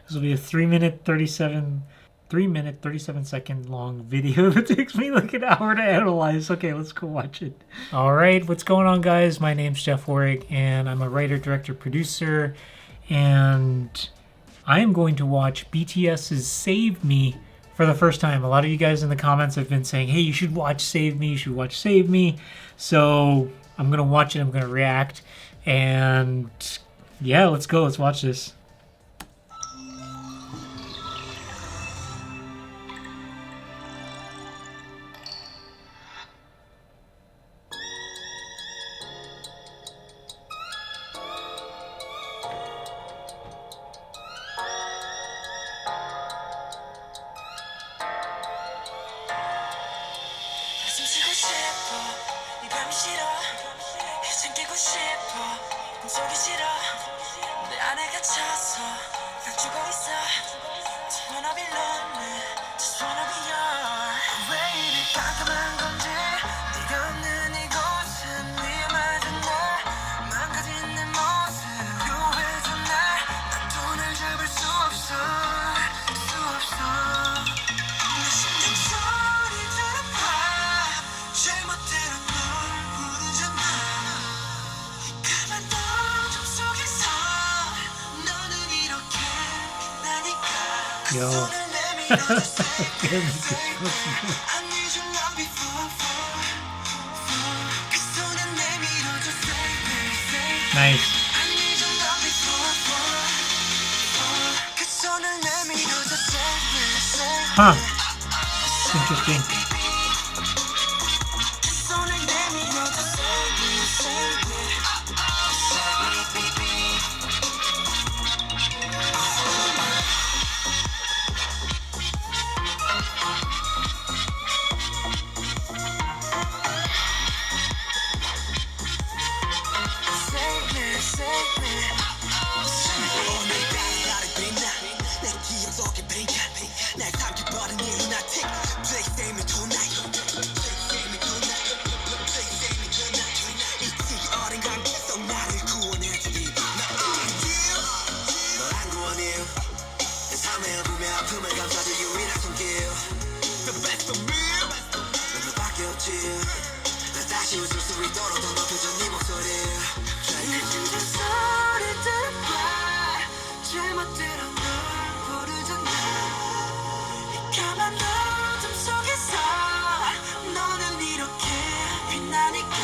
This will be a 3 minute 37 second long video that takes me like an hour to analyze. Okay, let's go watch it. All right, what's going on, guys? My name's Jeff Orig, and I'm a writer, director, producer, and I am going to watch BTS's Save Me for the first time. A lot of you guys in the comments have been saying, hey, you should watch Save Me, you should watch Save Me. So I'm going to watch it, I'm going to react, and yeah, let's go, let's watch this. 숨쉬고 싶어 이 밤이 싫어 이젠 깨고 싶어 꿈속이 싫어 내 안에 갇혀서 난 죽어있어 Just wanna be lonely Just wanna be yours 왜 이리 깜깜한 건지 네가 없는 이곳은 위험하잖아 망가진 내 모습 유해져 날난 돈을 잡을 수 없어 수 없어 내 심장 소리 들어봐 제멋대로 널 부르잖아 가만 어둠 속에서 너는 이렇게 나니까 그 Yo. 손을 내밀어줘 I need your love before 그 손을 내밀어줘 save me Nice. I need your love before 그 손을 내밀어줘 save me Huh. Interesting. 다시 웃을 수 있도록 더 높여줘 네 목소리 내 심장 소리 들어봐 제멋대로 널 부르잖아 이 까만 어둠 속에서 너는 이렇게 빛나니까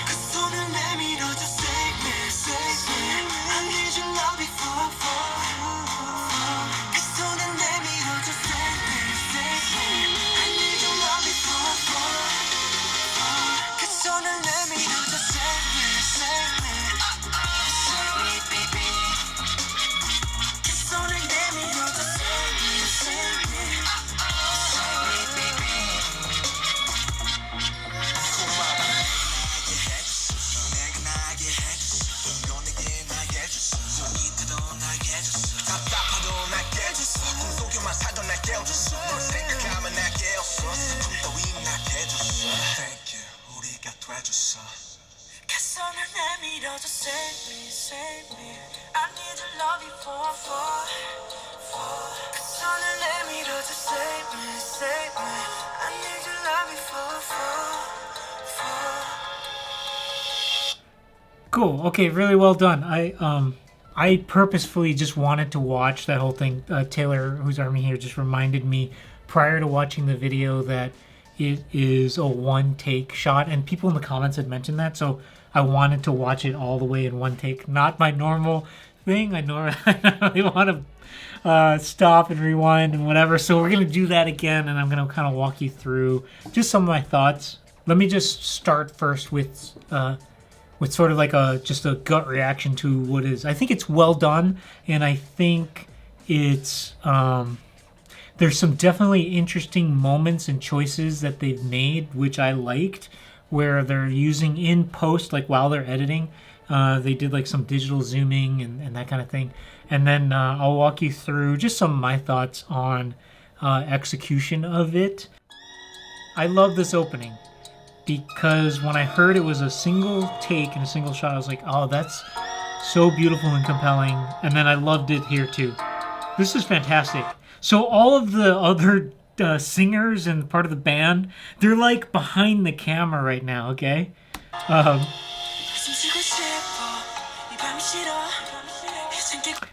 그 손을 내밀어줘 save me save me I need your love before 그 손을 내밀어줘 save me save me I need your love before 그 손을 내밀어줘 save me save me save me baby 그 손을 내밀어줘 save me save me save me baby 고마워 나게 해줬어 내가 나게 해줬어 넌 내게 나게 해줬어 손이 타도 나게 해줬어 답답하도 나게 해줬어 꿈속에만 살던 날 깨워줬어 널 생각하면 날 깨웠어 슬픔 따윈 나게 해줬어 Thank you 우리가 돼줬어 그 손을 내밀어줘 save me save me I need your love before 그 손을 내밀어줘 save me save me I need your love before Cool. Okay, really well done. I purposefully just wanted to watch that whole thing. Taylor, who's army here, just reminded me prior to watching the video that it is a one take shot, and people in the comments had mentioned that, so I wanted to watch it all the way in one take. Not my normal thing. I normally want to stop and rewind and whatever. So we're gonna do that again, and I'm gonna kind of walk you through just some of my thoughts. Let me just start first with sort of like just a gut reaction to what is. I think it's well done, and I think it's there's some definitely interesting moments and choices that they've made, which I liked, where they're using in post, like while they're editing, they did like some digital zooming and that kind of thing. And then I'll walk you through just some of my thoughts on execution of it. I love this opening because when I heard it was a single take and a single shot, I was like, oh, that's so beautiful and compelling. And then I loved it here too. This is fantastic. So all of the other singers and part of the band, they're like behind the camera right now. Okay. Um,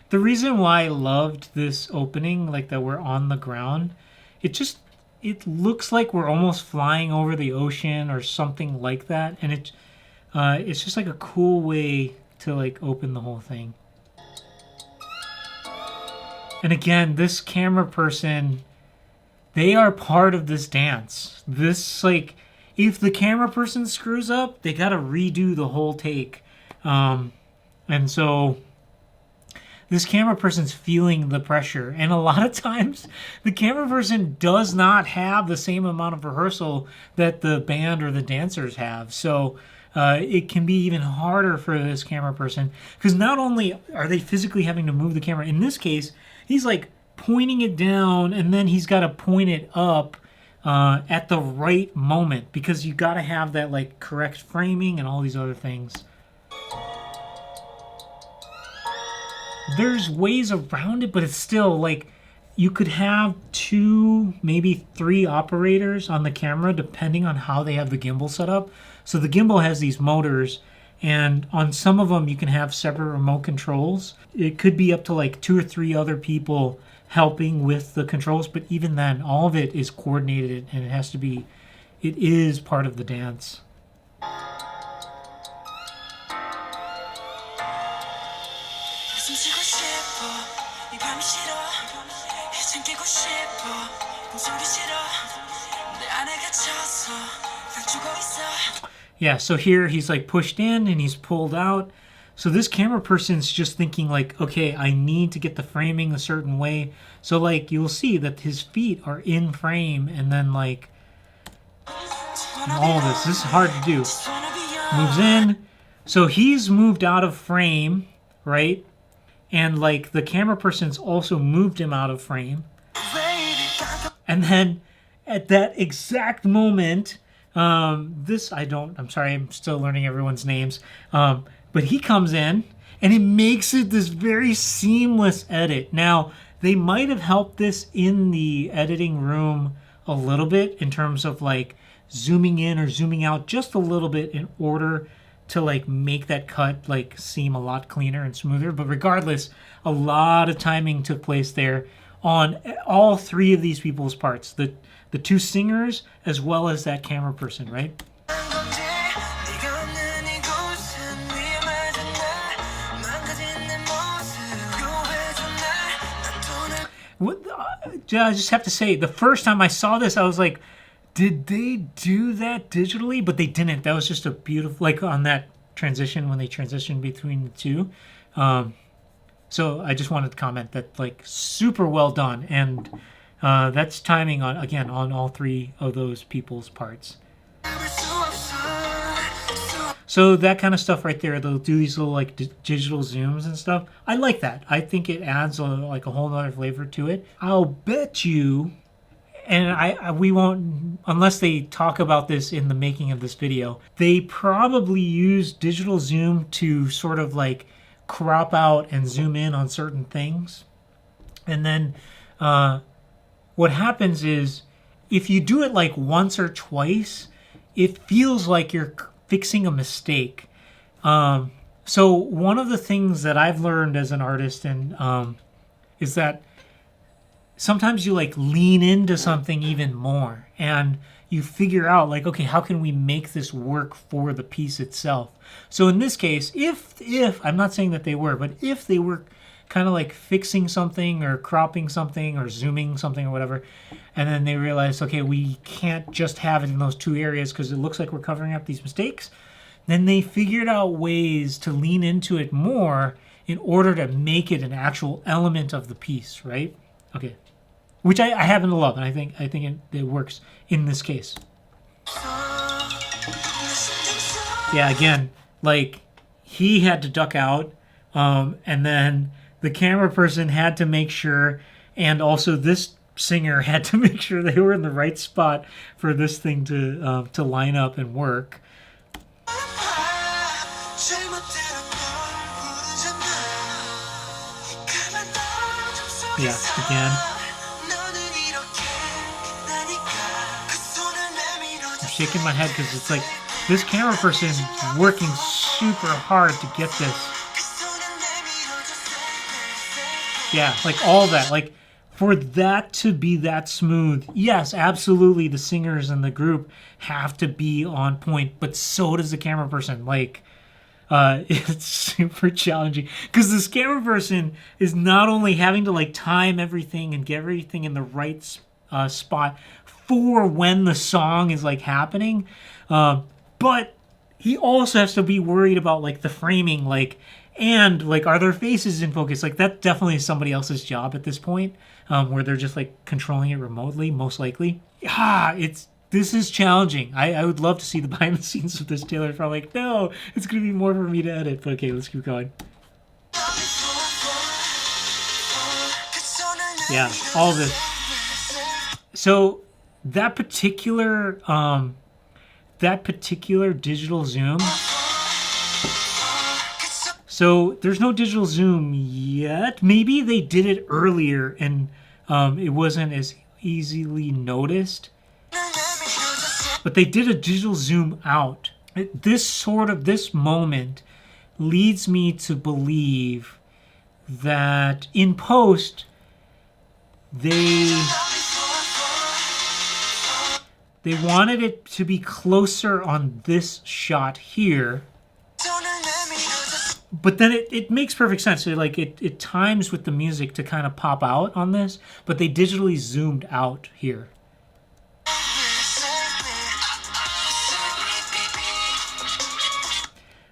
the reason why I loved this opening, like that we're on the ground, it looks like we're almost flying over the ocean or something like that, and it's just like a cool way to like open the whole thing. And again, this camera person, they are part of this dance. This, like, if the camera person screws up, they gotta redo the whole take. And so this camera person's feeling the pressure. And a lot of times, the camera person does not have the same amount of rehearsal that the band or the dancers have. So it can be even harder for this camera person, because not only are they physically having to move the camera, in this case, he's like pointing it down and then he's got to point it up at the right moment, because you got to have that like correct framing and all these other things. There's ways around it, but it's still like you could have 2, maybe 3 operators on the camera depending on how they have the gimbal set up. So the gimbal has these motors, and on some of them you can have separate remote controls. It could be up to like 2 or 3 other people helping with the controls, but even then, all of it is coordinated and it is part of the dance. Yeah, so here he's like pushed in and he's pulled out. So this camera person's just thinking like, okay, I need to get the framing a certain way. So like you'll see that his feet are in frame, and then like all of this is hard to do. Moves in. So he's moved out of frame, right? And like the camera person's also moved him out of frame. And then at that exact moment, I'm sorry, I'm still learning everyone's names. But he comes in and it makes it this very seamless edit. Now, they might have helped this in the editing room a little bit in terms of like zooming in or zooming out just a little bit in order to like make that cut like seem a lot cleaner and smoother. But regardless, a lot of timing took place there on all 3 of these people's parts. The 2 singers as well as that camera person, right? I just have to say, the first time I saw this, I was like, did they do that digitally? But they didn't. That was just a beautiful, like on that transition, when they transitioned between the 2. So I just wanted to comment that, like, super well done. And that's timing on all 3 of those people's parts. So that kind of stuff right there, they'll do these little like digital zooms and stuff. I like that. I think it adds a whole nother flavor to it. I'll bet you, and we won't, unless they talk about this in the making of this video, they probably use digital zoom to sort of like crop out and zoom in on certain things. And then what happens is, if you do it like once or twice, it feels like you're fixing a mistake. So one of the things that I've learned as an artist is that sometimes you like lean into something even more and you figure out like, okay, how can we make this work for the piece itself? So in this case, if I'm not saying that they were, but if they were kind of like fixing something or cropping something or zooming something or whatever, and then they realized, okay, we can't just have it in those 2 areas because it looks like we're covering up these mistakes, then they figured out ways to lean into it more in order to make it an actual element of the piece, right? Okay. Which I happen to love, and I think it works in this case. Yeah, again, like he had to duck out, and then the camera person had to make sure, and also this singer had to make sure they were in the right spot for this thing to line up and work. Yeah, again. I'm shaking my head because it's like this camera person is working super hard to get this. Yeah, like all that. Like for that to be that smooth, yes, absolutely the singers and the group have to be on point, but so does the camera person. Like it's super challenging because this camera person is not only having to like time everything and get everything in the right spot for when the song is like happening, but he also has to be worried about like the framing, like and like are their faces in focus? Like that definitely is somebody else's job at this point, where they're just like controlling it remotely, most likely. This is challenging. I would love to see the behind the scenes of this, Taylor. If I'm like, no, it's gonna be more for me to edit. But okay, let's keep going. Yeah, all this. So that particular digital zoom. So there's no digital zoom yet. Maybe they did it earlier and it wasn't as easily noticed. But they did a digital zoom out. This moment leads me to believe that in post they wanted it to be closer on this shot here. But then it makes perfect sense. It times with the music to kind of pop out on this, but they digitally zoomed out here.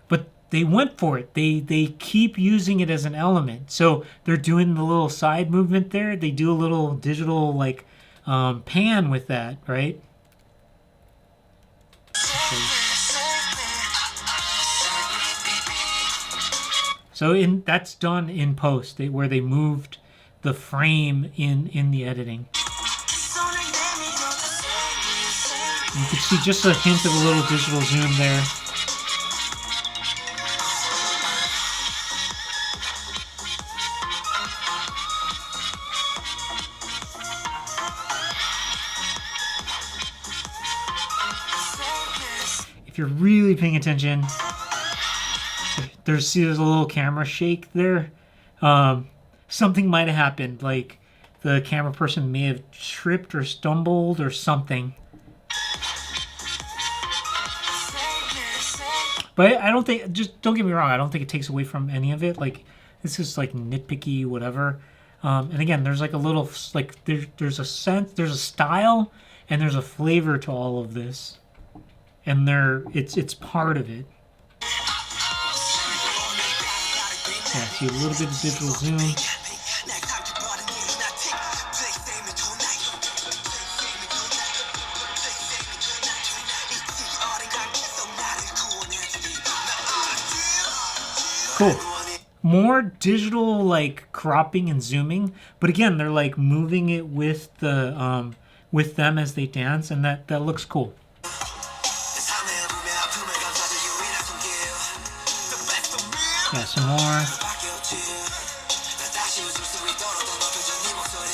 But they went for it. They keep using it as an element. So they're doing the little side movement there. They do a little digital like pan with that, right? So that's done in post, where they moved the frame in the editing. You can see just a hint of a little digital zoom there. If you're really paying attention, there's a little camera shake there. Something might have happened, like the camera person may have tripped or stumbled or something. But I don't think, just don't get me wrong, I don't think it takes away from any of it. Like, this is like nitpicky, whatever. And again, there's like a little, like, there's a sense, there's a style, and there's a flavor to all of this. And it's part of it. Yeah, see a little bit of digital zoom. Cool. More digital like cropping and zooming, but again, they're like moving it with the with them as they dance, and that looks cool. Yeah, some more.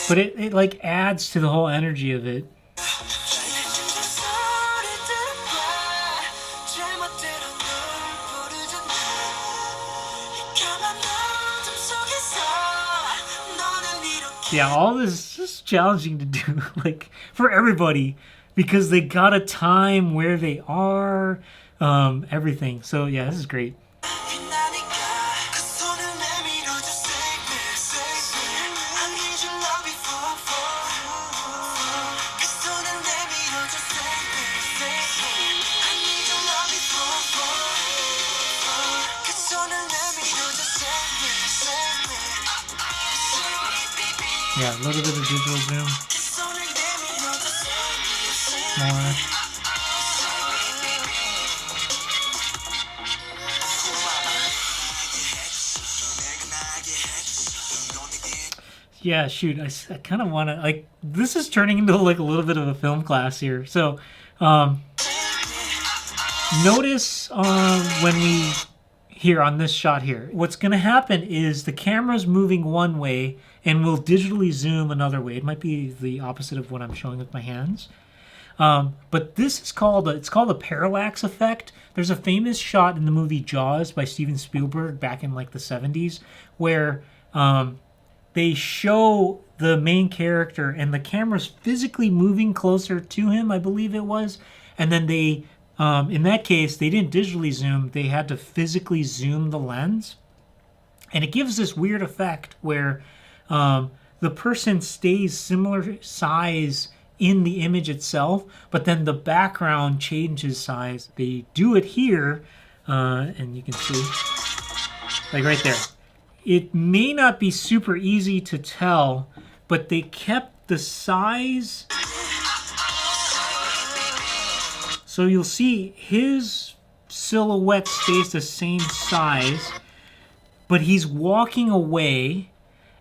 But it like adds to the whole energy of it. Yeah, all this is challenging to do, like, for everybody, because they gotta time where they are, everything. So yeah, this is great. Yeah, a little bit of digital zoom. More. Yeah, shoot, I kind of want to, like, this is turning into like a little bit of a film class here. So, notice when here on this shot here, what's going to happen is the camera's moving one way and will digitally zoom another way. It might be the opposite of what I'm showing with my hands. But this is called a parallax effect. There's a famous shot in the movie Jaws by Steven Spielberg back in like the 70s where they show the main character and the camera's physically moving closer to him, I believe it was. And then they, in that case, they didn't digitally zoom. They had to physically zoom the lens. And it gives this weird effect where the person stays similar size in the image itself, but then the background changes size. They do it here, and you can see, like right there. It may not be super easy to tell, but they kept the size. So you'll see his silhouette stays the same size, but he's walking away,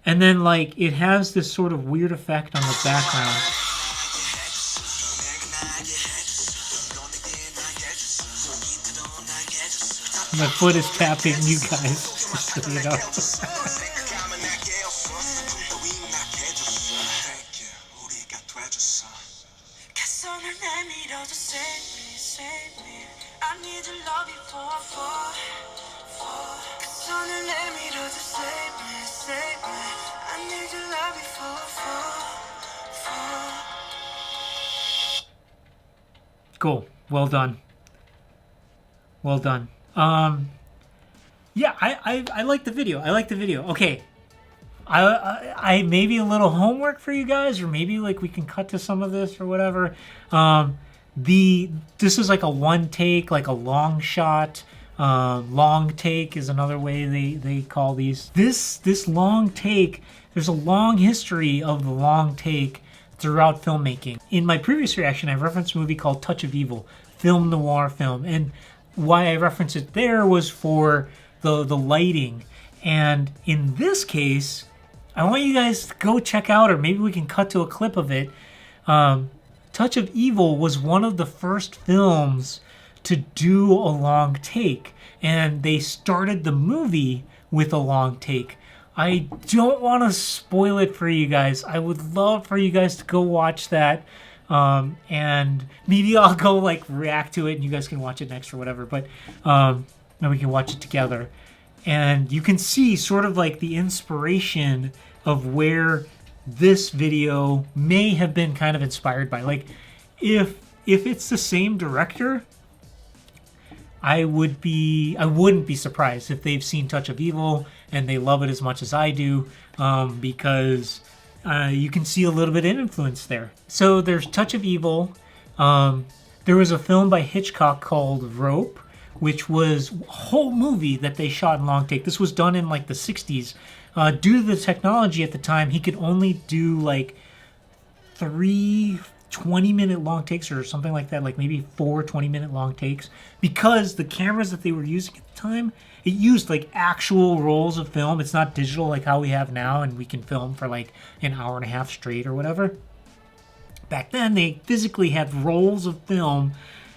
and then like it has this sort of weird effect on the background. My foot is tapping you guys, just so you know. Cool. Well done. Well done. Yeah, I like the video. I like the video. Okay. I maybe a little homework for you guys, or maybe like we can cut to some of this or whatever. This is like a one take, like a long shot. Long take is another way they call these. This long take, there's a long history of the long take throughout filmmaking. In my previous reaction, I referenced a movie called Touch of Evil, film noir film, and why I referenced it there was for the lighting. And in this case, I want you guys to go check out, or maybe we can cut to a clip of it. Touch of Evil was one of the first films to do a long take, and they started the movie with a long take. I don't want to spoil it for you guys. I would love for you guys to go watch that. And maybe I'll go like react to it and you guys can watch it next or whatever, but then we can watch it together and you can see sort of like the inspiration of where this video may have been kind of inspired by. Like if it's the same director, I wouldn't be surprised if they've seen Touch of Evil and they love it as much as I do, because you can see a little bit of influence there. So there's Touch of Evil. There was a film by Hitchcock called Rope, which was a whole movie that they shot in long take. This was done in like the 60s. Due to the technology at the time, he could only do like 3 20-minute long takes or something like that, like maybe 4 20-minute long takes, because the cameras that they were using at the time, it used like actual rolls of film. It's not digital like how we have now and we can film for like an hour and a half straight or whatever. Back then they physically had rolls of film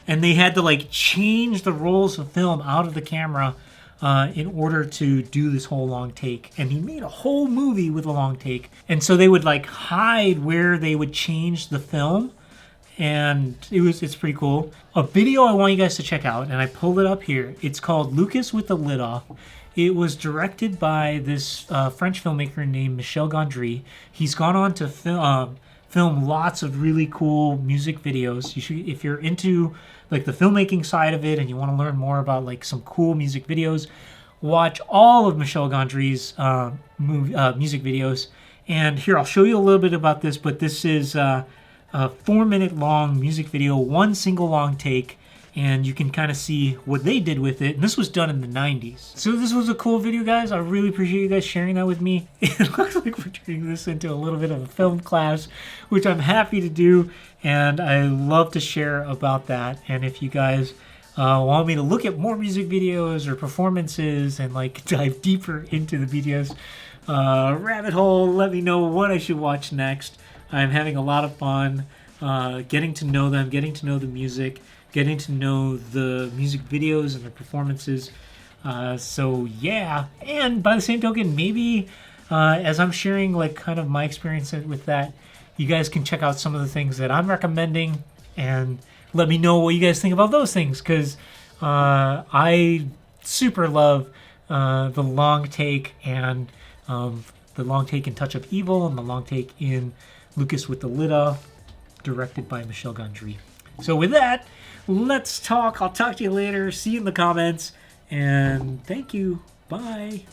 and they had to like change the rolls of film out of the camera in order to do this whole long take. And he made a whole movie with a long take. And so they would like hide where they would change the film. And it's pretty cool. A video I want you guys to check out, and I pulled it up here. It's called Lucas with the Lid Off. It was directed by this French filmmaker named Michel Gondry. He's gone on to film lots of really cool music videos. You should, if you're into like the filmmaking side of it and you want to learn more about like some cool music videos, watch all of Michel Gondry's music videos. And here, I'll show you a little bit about this, but this is a 4-minute long music video, one single long take, and you can kind of see what they did with it. And this was done in the 90s. So this was a cool video, guys. I really appreciate you guys sharing that with me. It looks like we're turning this into a little bit of a film class, which I'm happy to do, and I love to share about that. And if you guys want me to look at more music videos or performances and like dive deeper into the videos, rabbit hole, let me know what I should watch next. I'm having a lot of fun getting to know them, getting to know the music, getting to know the music videos and the performances. So yeah, and by the same token, maybe as I'm sharing like kind of my experience with that, you guys can check out some of the things that I'm recommending and let me know what you guys think about those things, because I super love the long take and the long take in Touch of Evil and the long take in Lucas with the Lid Off, directed by Michel Gondry. So with that, let's talk. I'll talk to you later. See you in the comments. And thank you. Bye.